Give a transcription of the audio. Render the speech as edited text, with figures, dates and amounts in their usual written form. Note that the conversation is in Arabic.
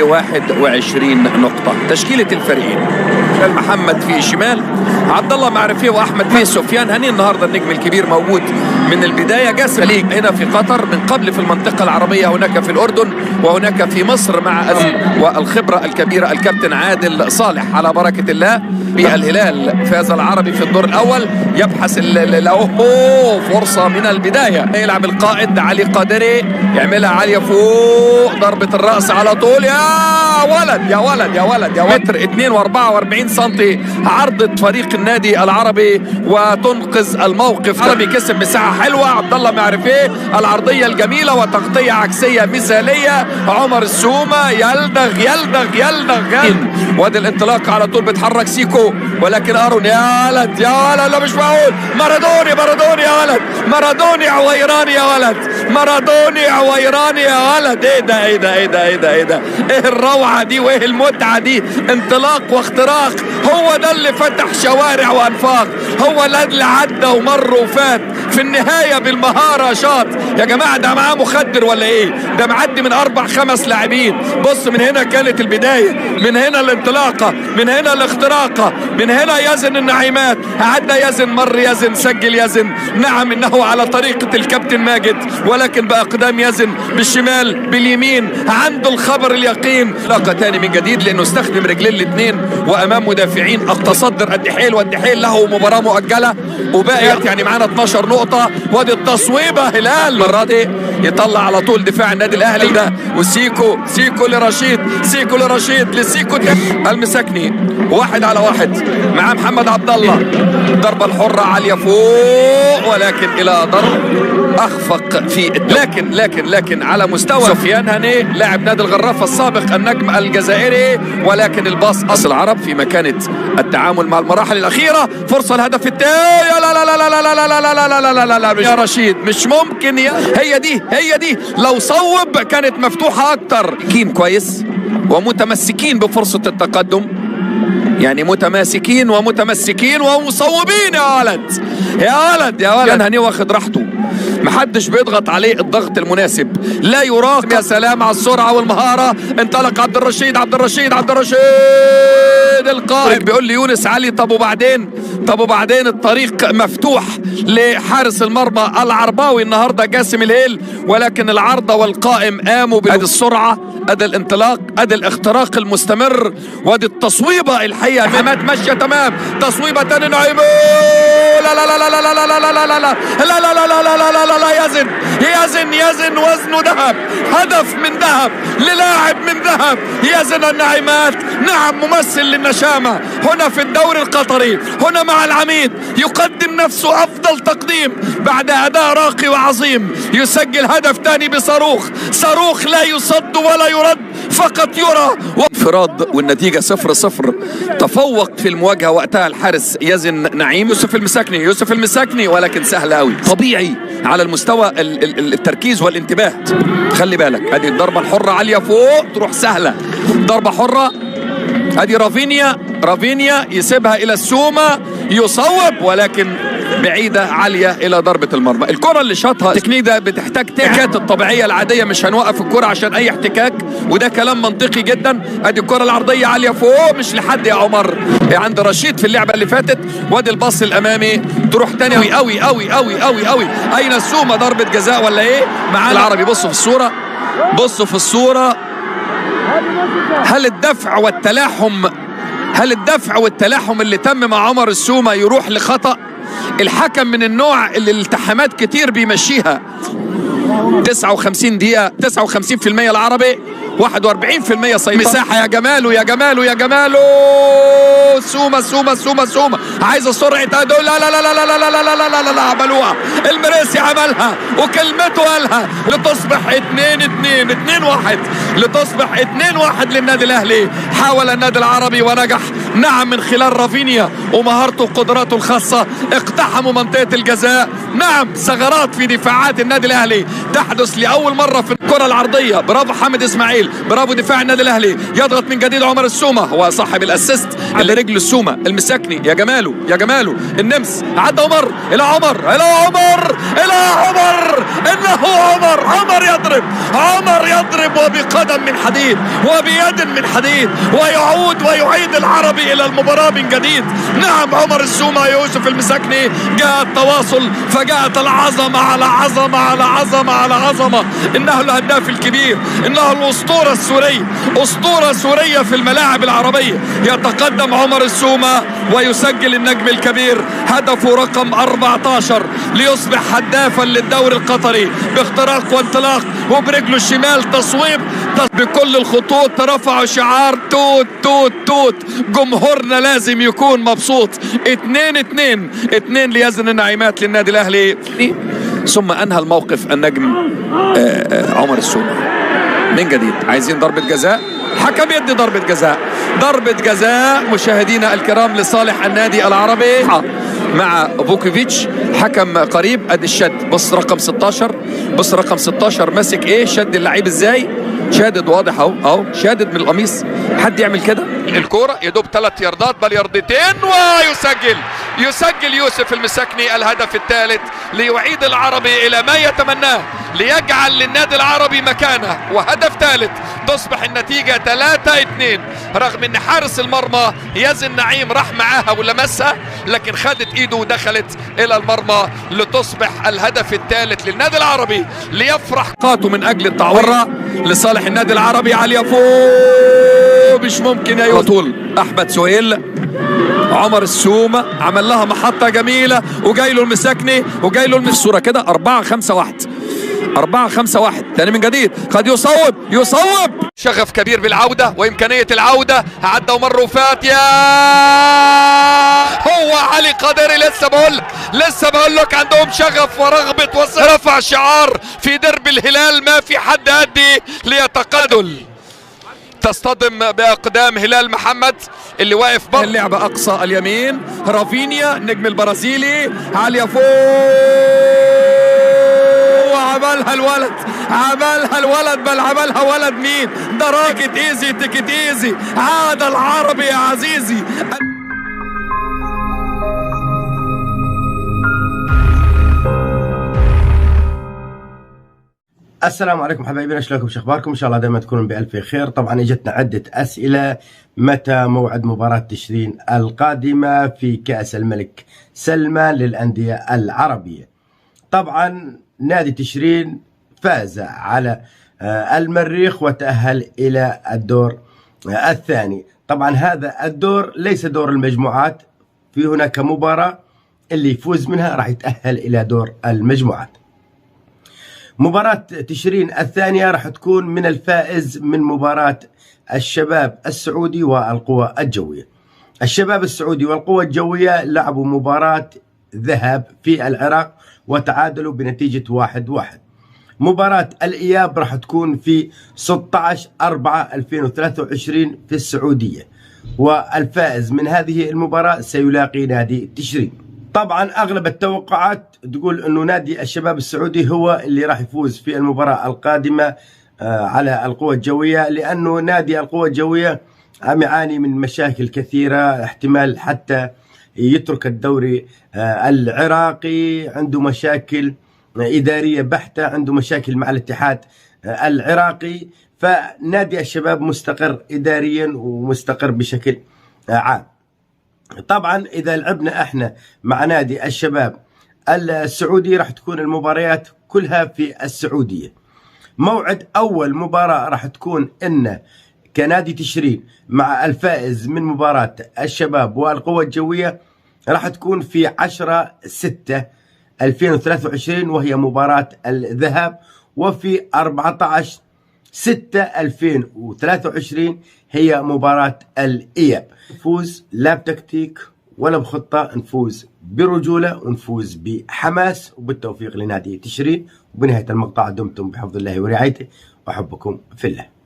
ب21 نقطة. تشكيلة الفريقين: محمد في شمال، عبد الله معرفي واحمد في سفيان هني. النهارده النجم الكبير موجود من البدايه. جاسم ليج هنا في قطر، من قبل في المنطقه العربيه، هناك في الاردن وهناك في مصر مع والخبره الكبيره الكابتن عادل صالح على بركه الله. بالهلال فاز العربي في الدور الاول، يبحث فرصه من البدايه. يلعب القائد علي قادري، يعملها عاليه فوق، ضربه الراس على طول. يا ولد يا ولد يا ولد يا ولد. متر 2 و44 سنتي عرضة فريق النادي العربي وتنقذ الموقف. العربي كسب مساحة حلوة، عبد الله معرفي العرضية الجميلة وتغطية عكسية مثالية. عمر السومة يلدغ يلدغ يلدغ وادي الانطلاق على طول، بيتحرك سيكو ولكن ارون يا ولد يا ولد. لا مش معقول، مارادوني مارادوني يا ولد، مارادوني عويراني يا ولد، مارادوني عويراني يا ولد. ايه ده ايه ده ايه ده ايه ده ايه ده، ايه الروعة دي وايه المتعة دي. انطلاق واختراق، هو ده اللي فتح شوارع وانفاق، هو ده اللي عدى ومر وفات في النهاية بالمهارة. شاط يا جماعة، ده معاه مخدر ولا ايه؟ ده معدي من 4-5 لاعبين. بص، من هنا كانت البداية، من هنا الانطلاقة، من هنا الاختراقة، من هنا يزن النعيمات. عدى يزن، مر يزن، سجل يزن. نعم، انه على طريقة الكابتن ماجد، ولكن بأقدام يزن بالشمال باليمين، عنده الخبر اليقين. لقى تاني من جديد لانه استخدم رجلين الاثنين وامام مدافعين. التصدر الدحيل، والدحيل له مباراة مؤجلة وباقي يعني معانا 12 نقطة. وادي التصويبة هلال المرة دي يطلع على طول دفاع النادي الاهلي ده. وسيكو، سيكو لرشيد، سيكو لرشيد، لسيكو المساكني، 1 على 1 مع محمد عبد الله. الضربة الحرة عالية فوق، ولكن الى ضرب اخفق في لكن على مستوى سفيان هني لاعب نادي الغرافة السابق النجم الجزائري. ولكن الباص اصل العرب في مكانة التعامل مع المراحل الاخيرة. فرصة الهدف الثاني. لا لا لا لا لا لا لا لا لا لا لا لا يا رشيد، مش ممكن. هي دي لو صوب كانت مفتوحة اكتر. كين كويس ومتمسكين بفرصة التقدم، يعني متماسكين ومتمسكين ومصوبين. يا ولد يا ولد يا ولد. هني واخد راحته، محدش بيضغط عليه الضغط المناسب، لا يراقب. يا سلام على السرعة والمهارة. انطلق عبد الرشيد، عبد الرشيد، عبد الرشيد القائد. بيقول لي يونس علي طب وبعدين الطريق مفتوح لحارس المرمى العرباوي النهارده جاسم الهيل. ولكن العارضة والقائم قاموا ادي السرعة، ادي الانطلاق، ادي الاختراق المستمر، وادي التصويبة الحقيقة. محمد ماشية تمام، تصويبة تاني نعيمة. لا لا لا لا لا لا لا لا لا لا لا لا لا لا لا لا لا لا. يزن وزنه ذهب، هدف من ذهب للاعب من ذهب. يزن النعيمات، نعم، ممثل للنشامة هنا في الدوري القطري، هنا مع العميد، يقدم نفسه أفضل تقديم بعد أداء راقي وعظيم. يسجل هدف ثاني بصاروخ، صاروخ لا يصد ولا يرد، فقط يرى. انفراد والنتيجة 0-0. تفوق في المواجهة وقتها الحارس يزن نعيم. يوسف المساكني ولكن سهل قوي، طبيعي على المستوى التركيز والانتباه. خلي بالك، ادي الضربة الحرة عالية فوق، تروح سهلة. ضربة حرة، ادي رافينيا يسيبها الى السومة، يصوب ولكن بعيدة عالية الى ضربة المرمى. الكرة اللي شاطها التكنيك ده بتحتاج تكات الطبيعية العادية، مش هنوقف الكرة عشان اي احتكاك، وده كلام منطقي جدا. ادي الكرة العرضية عالية فوق، مش لحد يا عمر، عند رشيد في اللعبة اللي فاتت. وادي الباص الامامي، تروح تاني قوي قوي قوي قوي قوي. اين السومة؟ ضربة جزاء ولا ايه؟ مع العربي. بصوا في الصورة، هل الدفع والتلاحم اللي تم مع عمر السومة يروح لخطأ؟ الحكم من النوع اللي الالتحامات كتير بيمشيها. 59 دقيقة، 59% العربي، 41% صيد. مساحة يا جماله يا جماله يا جماله. سومة عايزة سرعة أدول. لا لا لا لا لا لا لا لا لا لا لا. عملوها، المريسي عملها وكلمته قالها، لتصبح 2-1 لتصبح 2-1 للنادي الأهلي. حاول النادي العربي ونجح نعم من خلال رافينيا ومهارته وقدراته الخاصة اقتحموا منطقة الجزاء. نعم ثغرات في دفاعات النادي الأهلي تحدث لأول مرة في الكرة العرضية. برافو حامد إسماعيل، برافو دفاع النادي الأهلي. يضغط من جديد عمر السومة، هو صاحب الأسيست على رجل السومة المساكني. يا جماله يا جماله النمس، عدى عمر إلى عمر إلى عمر إلى عمر، إنه عمر. عمر يضرب، عمر يضرب وبقدم من حديد وبيد من حديد، ويعود ويعيد العربي إلى المباراة من جديد. نعم عمر السومة يوسف المساكني، جاء التواصل فجاءت العظمة على عظمة على عظمة على عظمة. إنه الهداف الكبير، إنه الأسطورة السورية، أسطورة سورية في الملاعب العربية. يتقدم عمر السومة ويسجل النجم الكبير هدفه رقم 14 ليصبح هدافا للدوري القطري باختراق وانطلاق وبرجله الشمال تصويب بكل الخطوط. رفعوا شعار توت توت توت، جمهورنا لازم يكون مبسوط. 2-2 ليزن النعيمات للنادي الأهلي. ثم أنهى الموقف النجم عمر السومة من جديد. عايزين ضربة جزاء، حكم يدي ضربة جزاء. ضربة جزاء مشاهدينا الكرام لصالح النادي العربي مع بوكوفيتش. حكم قريب ادي الشد. بص رقم 16، بص رقم 16 ماسك ايه، شد اللعيب ازاي، شادد واضح اهو شادد من القميص. حد يعمل كده؟ الكوره يدوب 3 ياردات بل ياردتين يسجل يوسف المساكني الهدف الثالث ليعيد العربي الى ما يتمناه، ليجعل للنادي العربي مكانه وهدف ثالث. تصبح النتيجه 3-2 رغم ان حارس المرمى يزن نعيم راح معاها ولمسها، لكن خدت ايده ودخلت الى المرمى لتصبح الهدف الثالث للنادي العربي. ليفرح قاته من اجل التعويض لصالح النادي العربي. على فوق مش ممكن يا طول. احمد سهيل، عمر السومة عمل لها محطة جميلة وجاي له المساكني وجاي له الصورة كده 4-5-1 تاني من جديد. قد يصوب شغف كبير بالعودة وإمكانية العودة. عدى ومر وفات. يا هو علي قادري، لسه بقول لك عندهم شغف ورغبة رفع شعار في درب الهلال ما في حد أدي ليتقدم. تصطدم باقدام هلال محمد اللي واقف بره اللعبة اقصى اليمين. رافينيا النجم البرازيلي عالية فوق، عملها الولد بل عملها ولد مين ده؟ تيكت ايزي عاد العربي يا عزيزي. السلام عليكم حبايبنا، شلونكم؟ شو اخباركم؟ ان شاء الله دائما تكونون بألف خير. طبعا اجتنا عدة اسئلة. متى موعد مباراة تشرين القادمة في كأس الملك سلمان للأندية العربية؟ طبعا نادي تشرين فاز على المريخ وتأهل الى الدور الثاني. طبعا هذا الدور ليس دور المجموعات، في هناك مباراة اللي يفوز منها راح يتأهل الى دور المجموعات. مباراة تشرين الثانية راح تكون من الفائز من مباراة الشباب السعودي والقوى الجوية. الشباب السعودي والقوى الجوية لعبوا مباراة ذهاب في العراق وتعادلوا بنتيجة 1-1. مباراة الإياب راح تكون في 16/4/2023 في السعودية، والفائز من هذه المباراة سيلاقي نادي تشرين. طبعا اغلب التوقعات تقول انه نادي الشباب السعودي هو اللي راح يفوز في المباراة القادمة على القوى الجوية، لانه نادي القوى الجوية عم يعاني من مشاكل كثيرة، احتمال حتى يترك الدوري العراقي، عنده مشاكل إدارية بحتة، عنده مشاكل مع الاتحاد العراقي. فنادي الشباب مستقر إداريا ومستقر بشكل عام. طبعا اذا لعبنا احنا مع نادي الشباب السعودي راح تكون المباريات كلها في السعودية. موعد اول مباراة راح تكون ان كنادي تشرين مع الفائز من مباراة الشباب والقوى الجوية راح تكون في 10/6/2023 وهي مباراة الذهاب، وفي 14/6/2023 هي مباراة الإياب. نفوز لا بتكتيك ولا بخطة، نفوز برجولة ونفوز بحماس، وبالتوفيق لنادي تشرين. وبنهاية المقطع دمتم بحفظ الله ورعايته، وأحبكم في الله.